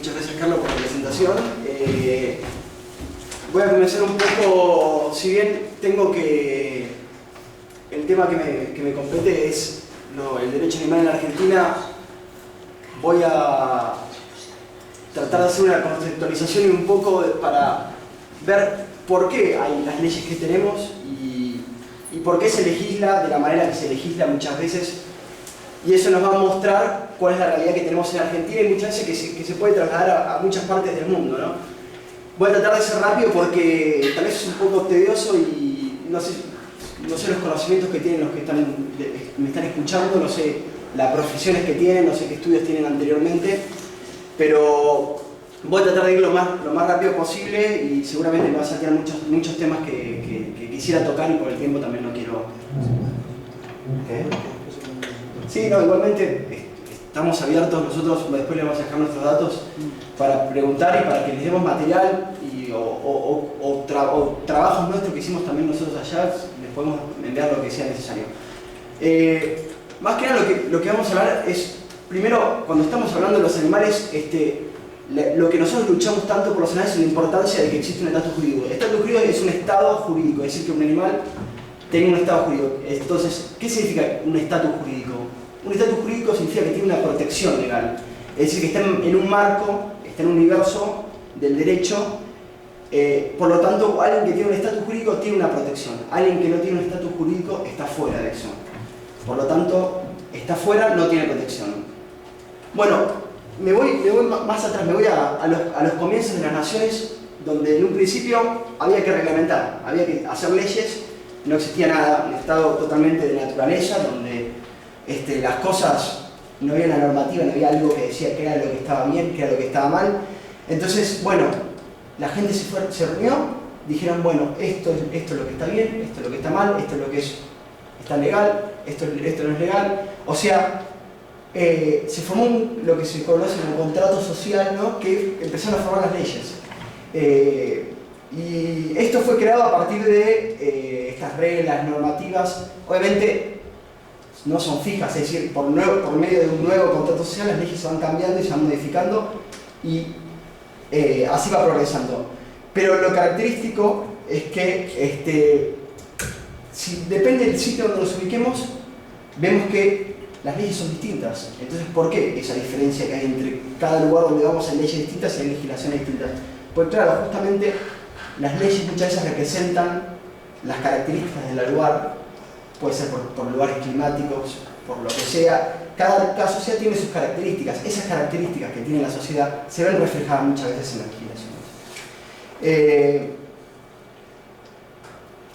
Muchas gracias, Carlos, por la presentación. Voy a comenzar un poco, si bien tengo que... El tema que me compete es el derecho animal en la Argentina, voy a tratar de hacer una conceptualización y un poco para ver por qué hay las leyes que tenemos y por qué se legisla de la manera que se legisla muchas veces. Y eso nos va a mostrar cuál es la realidad que tenemos en Argentina y muchas veces que se puede trasladar a muchas partes del mundo, ¿no? Voy a tratar de ser rápido porque tal vez es un poco tedioso y no sé los conocimientos que tienen los que me están escuchando, no sé las profesiones que tienen, no sé qué estudios tienen anteriormente, pero voy a tratar de ir lo más rápido posible y seguramente me va a saltear muchos temas que quisiera tocar y por el tiempo también no quiero... Sí, no, igualmente estamos abiertos, nosotros después le vamos a dejar nuestros datos para preguntar y para que les demos material o trabajos nuestros que hicimos también nosotros allá, les podemos enviar lo que sea necesario. Más que nada lo que vamos a hablar es, primero, cuando estamos hablando de los animales, lo que nosotros luchamos tanto por los animales es la importancia de que existe un estatus jurídico. El estatus jurídico es un estado jurídico, es decir, que un animal tiene un estado jurídico. Entonces, ¿qué significa un estatus jurídico? Un estatus jurídico significa que tiene una protección legal, es decir, que está en un marco, está en un universo del derecho, por lo tanto, alguien que tiene un estatus jurídico tiene una protección, alguien que no tiene un estatus jurídico está fuera de eso, por lo tanto, está fuera, no tiene protección. Bueno, me voy más atrás, me voy a los comienzos de las naciones, donde en un principio había que reglamentar, había que hacer leyes, no existía nada, un estado totalmente de naturaleza, donde las cosas, no había una normativa, no había algo que decía que era lo que estaba bien, que era lo que estaba mal. Entonces, bueno, la gente se reunió, dijeron, bueno, esto es lo que está bien, esto es lo que está mal, esto es lo que está legal, esto no es legal. O sea, se formó lo que se conoce como contrato social, ¿no? Que empezaron a formar las leyes. Y esto fue creado a partir de estas reglas normativas, obviamente no son fijas, es decir, por medio de un nuevo contrato social las leyes se van cambiando y se van modificando y así va progresando. Pero lo característico es que depende del sitio donde nos ubiquemos, vemos que las leyes son distintas. Entonces, ¿por qué esa diferencia que hay entre cada lugar donde vamos hay leyes distintas y hay legislaciones distintas? Pues claro, justamente las leyes muchas veces representan las características del lugar, puede ser por lugares climáticos, por lo que sea. Cada sociedad tiene sus características. Esas características que tiene la sociedad se ven reflejadas muchas veces en las legislaciones.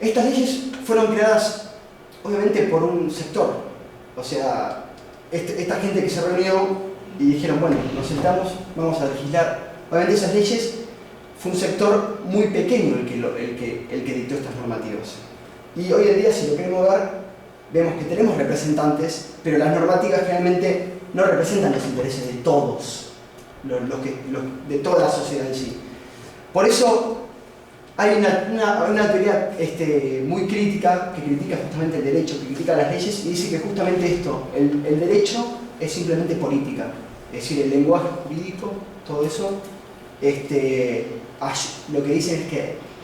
Estas leyes fueron creadas, obviamente, por un sector. O sea, esta gente que se reunió y dijeron, bueno, nos sentamos, vamos a legislar. Obviamente esas leyes fue un sector muy pequeño el que dictó estas normativas. Y hoy en día, si lo queremos ver, vemos que tenemos representantes, pero las normativas generalmente no representan los intereses de todos, de toda la sociedad en sí. Por eso hay una teoría muy crítica, que critica justamente el derecho, que critica las leyes, y dice que justamente esto, el derecho es simplemente política. Es decir, el lenguaje jurídico, todo eso, lo que dicen es que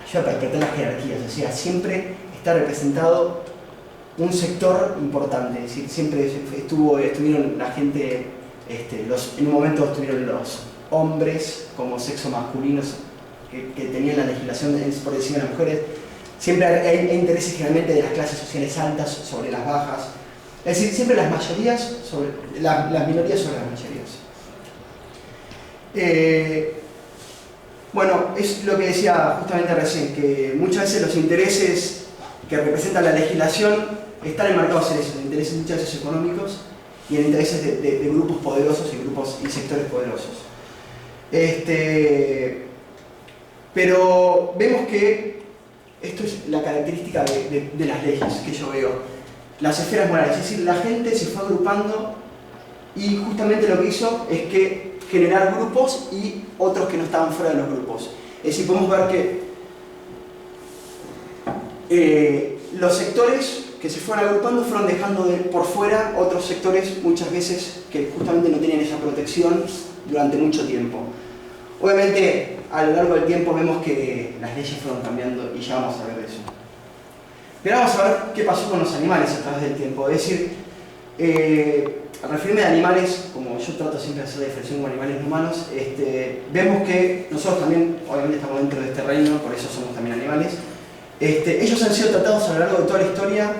ayuda a perpetuar las jerarquías, o sea, siempre está representado un sector importante, es decir, siempre estuvieron la gente, en un momento estuvieron los hombres como sexo masculino que tenían la legislación por encima de las mujeres, siempre hay intereses generalmente de las clases sociales altas sobre las bajas, es decir, siempre las mayorías sobre las minorías sobre las mayorías. Bueno, es lo que decía justamente recién, que muchas veces los intereses que representa la legislación están enmarcados en eso, en intereses muchas veces económicos y en intereses de grupos poderosos y sectores poderosos. Pero vemos que esto es la característica de las leyes que yo veo, las esferas morales, es decir, la gente se fue agrupando y justamente lo que hizo es que generar grupos y otros que no estaban fuera de los grupos. Es decir, podemos ver que los sectores que se fueron agrupando fueron dejando por fuera otros sectores muchas veces que justamente no tenían esa protección durante mucho tiempo. Obviamente, a lo largo del tiempo vemos que las leyes fueron cambiando y ya vamos a ver eso. Pero vamos a ver qué pasó con los animales a través del tiempo. Es decir, al referirme a animales, como yo trato siempre de hacer la diferenciación con animales no humanos, vemos que nosotros también, obviamente estamos dentro de este reino, por eso somos también animales. Ellos han sido tratados a lo largo de toda la historia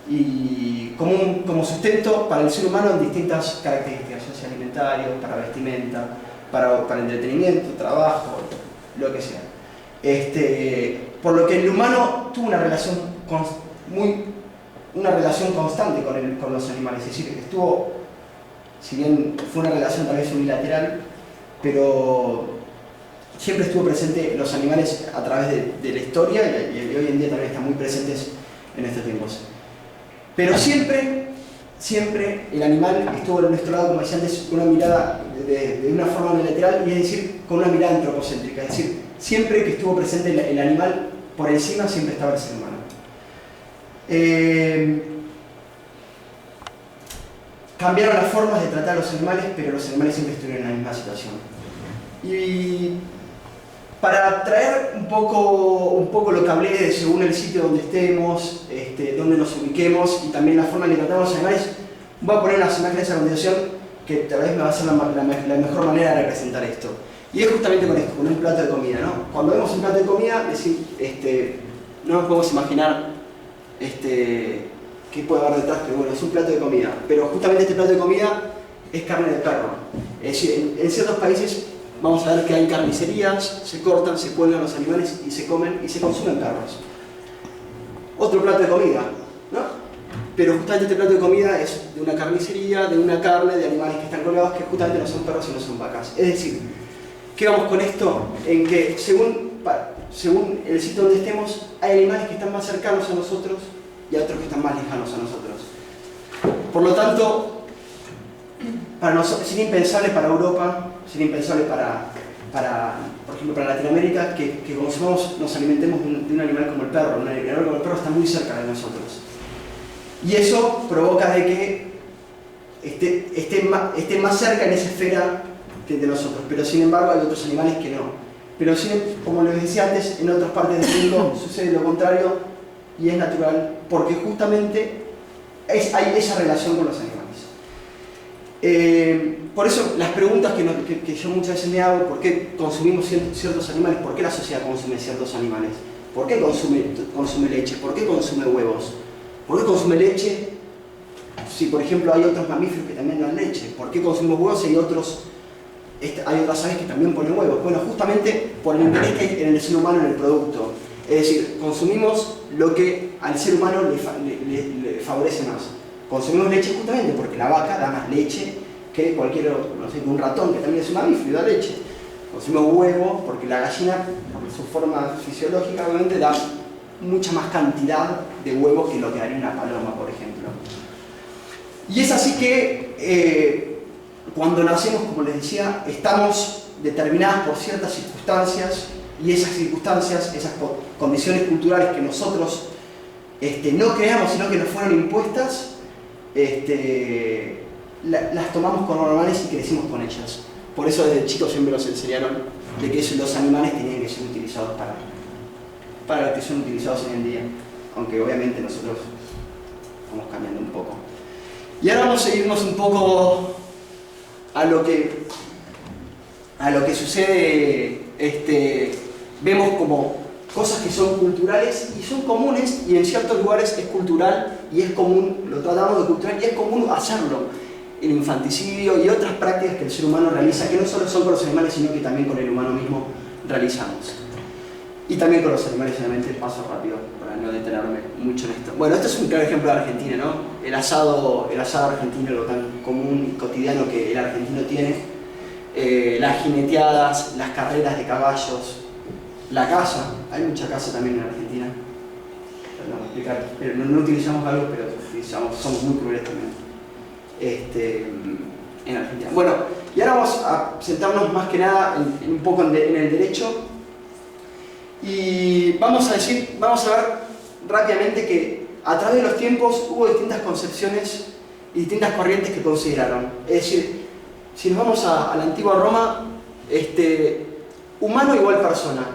y como sustento para el ser humano en distintas características, ya sea alimentario, para vestimenta, para entretenimiento, trabajo, lo que sea. Por lo que el humano tuvo una relación constante con los animales, es decir, si bien fue una relación tal vez unilateral, pero siempre estuvo presente los animales a través de la historia y hoy en día también están muy presentes en estos tiempos. Pero siempre el animal estuvo a nuestro lado, como decía antes, con una mirada de una forma unilateral, y es decir, con una mirada antropocéntrica, es decir, siempre que estuvo presente el animal por encima, siempre estaba el ser humano. Cambiaron las formas de tratar a los animales, pero los animales siempre estuvieron en la misma situación. Y para traer un poco lo que hablé de según el sitio donde estemos, donde nos ubiquemos y también la forma en que tratamos a los animales, voy a poner unas imágenes a continuación que tal vez me va a ser la mejor manera de representar esto. Y es justamente con esto, con un plato de comida, ¿no? Cuando vemos un plato de comida, no nos podemos imaginar qué puede haber detrás, pero bueno, es un plato de comida. Pero justamente este plato de comida es carne de perro. Es decir, en ciertos países vamos a ver que hay carnicerías, se cortan, se cuelgan los animales y se comen y se consumen perros. Otro plato de comida, ¿no? Pero justamente este plato de comida es de una carnicería, de una carne, de animales que están colgados, que justamente no son perros y no son vacas. Es decir, ¿qué vamos con esto? En que según el sitio donde estemos, hay animales que están más cercanos a nosotros y otros que están más lejanos a nosotros. Por lo tanto, para nosotros sería impensable para Europa, sería impensable por ejemplo, para Latinoamérica, que nos alimentemos de un animal como el perro. Un animal como el perro está muy cerca de nosotros. Y eso provoca de que esté más cerca en esa esfera que de nosotros. Pero sin embargo hay otros animales que no. Pero como les decía antes, en otras partes del mundo sucede lo contrario y es natural, porque justamente hay esa relación con los animales. Por eso las preguntas que yo muchas veces me hago: ¿por qué consumimos ciertos animales? ¿Por qué la sociedad consume ciertos animales? ¿Por qué consume leche? ¿Por qué consume huevos? ¿Por qué consume leche si, por ejemplo, hay otros mamíferos que también dan leche? ¿Por qué consumimos huevos si hay otras aves que también ponen huevos? Bueno, justamente por el interés que hay en el ser humano en el producto. Es decir, consumimos lo que al ser humano le favorece más. Consumimos leche justamente porque la vaca da más leche que un ratón que también es un mamífero y da leche. Consumimos huevos porque la gallina, por su forma fisiológica, obviamente da mucha más cantidad de huevos que lo que daría una paloma, por ejemplo. Y es así que cuando nacemos, como les decía, estamos determinadas por ciertas circunstancias, y esas circunstancias, esas condiciones culturales que nosotros no creamos, sino que nos fueron impuestas, las tomamos como normales y crecimos con ellas. Por eso desde chicos siempre nos enseñaron de que los animales tenían que ser utilizados para lo que son utilizados hoy en día, aunque obviamente nosotros vamos cambiando un poco. Y ahora vamos a irnos un poco a lo que sucede. Vemos como cosas que son culturales y son comunes, y en ciertos lugares es cultural y es común, lo tratamos de cultural y es común hacerlo. El infanticidio y otras prácticas que el ser humano realiza, que no solo son con los animales, sino que también con el humano mismo realizamos. Y también con los animales, obviamente, paso rápido para no detenerme mucho en esto. Bueno, este es un claro ejemplo de Argentina, ¿no? El asado argentino, lo tan común y cotidiano que el argentino tiene. Las jineteadas, las carreras de caballos, la caza. Hay mucha caza también en Argentina. No voy a explicar, pero no utilizamos algo, pero somos muy crueles también. En Argentina. Bueno, y ahora vamos a sentarnos más que nada un poco en el derecho. Y vamos a ver rápidamente que a través de los tiempos hubo distintas concepciones y distintas corrientes que consideraron. Es decir, si nos vamos a la antigua Roma, humano igual persona.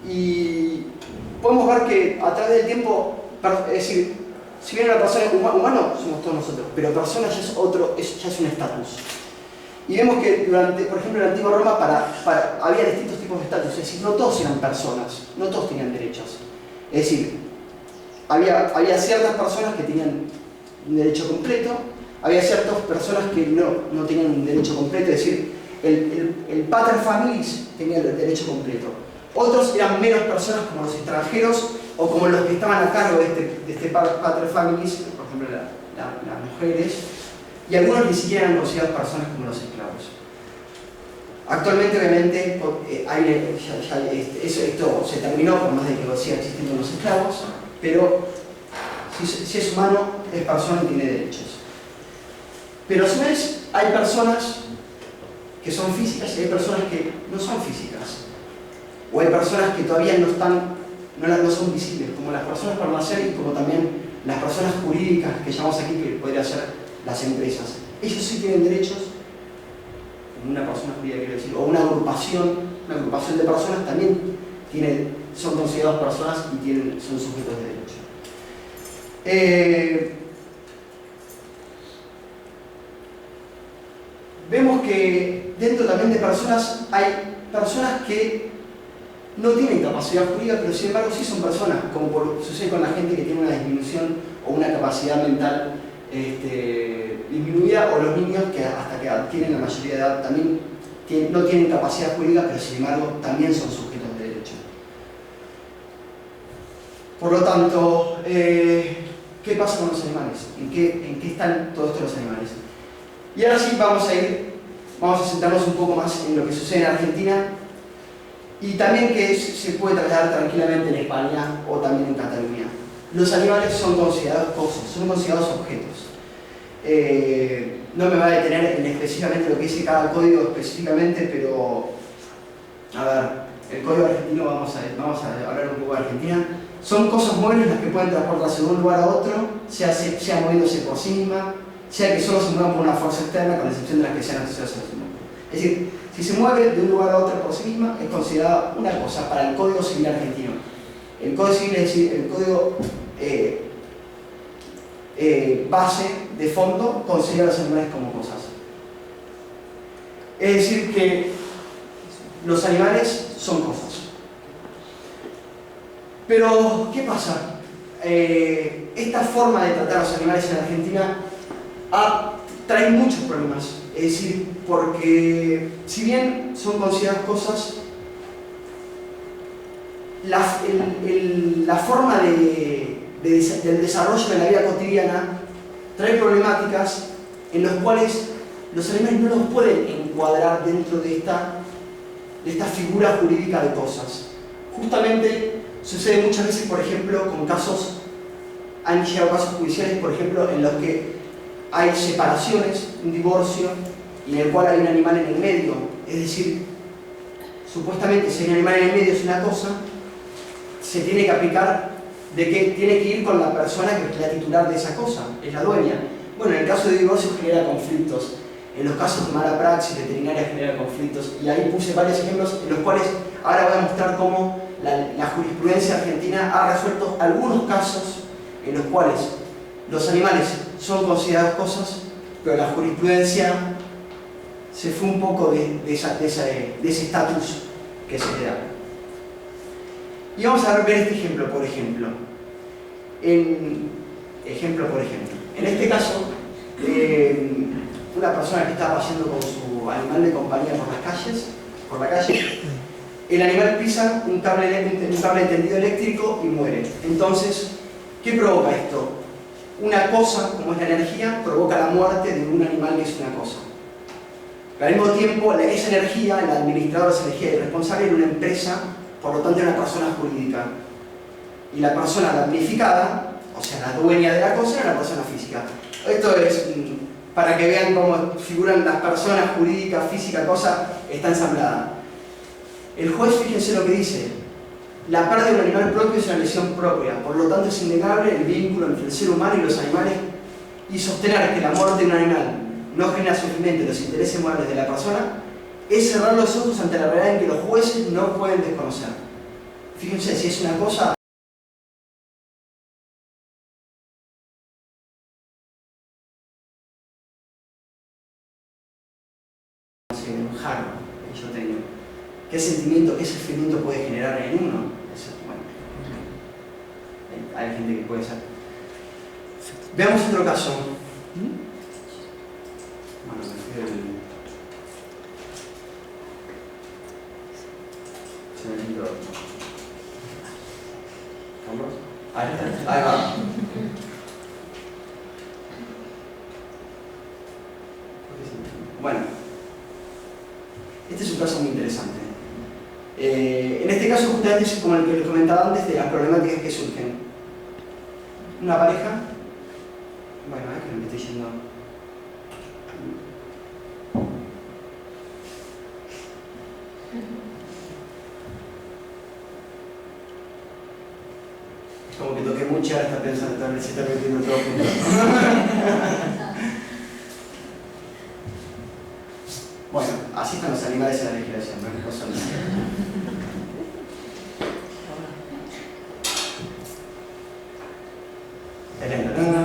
Y podemos ver que a través del tiempo, es decir, si bien una persona es humano, somos todos nosotros, pero persona ya es ya es un estatus. Y vemos que durante, por ejemplo, en la antigua Roma había distintos tipos de estatus, es decir, no todos eran personas, no todos tenían derechos. Es decir, había ciertas personas que tenían un derecho completo, había ciertas personas que no tenían un derecho completo, es decir, el pater familias tenía el derecho completo. Otros eran menos personas como los extranjeros o como los que estaban a cargo de este pater familias, por ejemplo las mujeres, y algunos ni siquiera eran considerados personas como los esclavos. Actualmente, obviamente, esto se terminó, por más de que siga existiendo los esclavos, pero si es humano, es persona y tiene derechos. Pero a su vez, hay personas que son físicas y hay personas que no son físicas. O hay personas que todavía no son visibles, como las personas por nacer y como también las personas jurídicas que llamamos aquí, que podría ser las empresas. Ellos sí tienen derechos, como una persona jurídica, quiero decir, o una agrupación de personas también son considerados personas y son sujetos de derecho. Vemos que dentro también de personas hay personas que no tienen capacidad jurídica, pero sin embargo sí son personas, como sucede con la gente que tiene una disminución o una capacidad mental disminuida, o los niños que hasta que adquieren la mayoría de edad también no tienen capacidad jurídica, pero sin embargo también son sujetos de derecho. Por lo tanto, ¿qué pasa con los animales? ¿En qué están todos estos los animales? Y ahora sí vamos a centrarnos un poco más en lo que sucede en Argentina y también que se puede trasladar tranquilamente en España o también en Cataluña. Los animales son considerados cosas, son considerados objetos. No me va a detener en específicamente lo que dice cada código específicamente, pero a ver, el código argentino, vamos a hablar un poco de Argentina. Son cosas muebles las que pueden transportarse de un lugar a otro, sea moviéndose por sí misma, sea que solo se muevan por una fuerza externa, con excepción de las que sean asociadas a sí mismas. Es decir, si se mueve de un lugar a otro por sí misma, es considerada una cosa para el Código Civil argentino. El Código Civil, es decir, el código base de fondo, considera a los animales como cosas. Es decir, que los animales son cosas. Pero, ¿qué pasa? Esta forma de tratar a los animales en Argentina trae muchos problemas. Es decir, porque si bien son consideradas cosas, la forma del desarrollo de la vida cotidiana trae problemáticas en las cuales los animales no los pueden encuadrar dentro de esta figura jurídica de cosas. Justamente sucede muchas veces, por ejemplo, han llegado casos judiciales, por ejemplo, en los que hay separaciones, un divorcio, y en el cual hay un animal en el medio. Es decir, supuestamente si hay un animal en el medio es una cosa, se tiene que aplicar de que tiene que ir con la persona que es la titular de esa cosa, es la dueña. Bueno, en el caso de divorcio genera conflictos, en los casos de mala praxis veterinaria genera conflictos, y ahí puse varios ejemplos en los cuales ahora voy a mostrar cómo la jurisprudencia argentina ha resuelto algunos casos en los cuales los animales son considerados cosas, pero la jurisprudencia se fue un poco de ese estatus que se le da. Y vamos a ver este ejemplo, por ejemplo. En este caso, una persona que estaba paseando con su animal de compañía por la calle, el animal pisa un cable de tendido eléctrico y muere. Entonces, ¿qué provoca esto? Una cosa, como es la energía, provoca la muerte de un animal que es una cosa. Pero al mismo tiempo, esa energía, el administrador de esa energía y el responsable era una empresa, por lo tanto era una persona jurídica. Y la persona damnificada, o sea, la dueña de la cosa, era una persona física. Esto es para que vean cómo figuran las personas jurídicas, física, cosa, está ensamblada. El juez, fíjense lo que dice: la pérdida de un animal propio es una lesión propia, por lo tanto es innegable el vínculo entre el ser humano y los animales, y sostener que la muerte de un animal no genera sufrimiento y los intereses morales de la persona, es cerrar los ojos ante la realidad en que los jueces no pueden desconocer. Fíjense, si es una cosa enojar que yo tengo, qué sentimiento, qué sufrimiento puede generar en uno. Eso, bueno, hay gente que puede ser. Veamos otro caso. Bueno, me fui Ahí va. Bueno, este es un caso muy interesante. En este caso justamente es como el que les comentaba antes de las problemáticas que surgen. Una pareja, bueno, es que me estoy yendo. Como que toqué mucho, ahora está pensando, tal vez se está metiendo todo junto. Bueno, así están los animales en la legislación, no es cosa mía. Elena.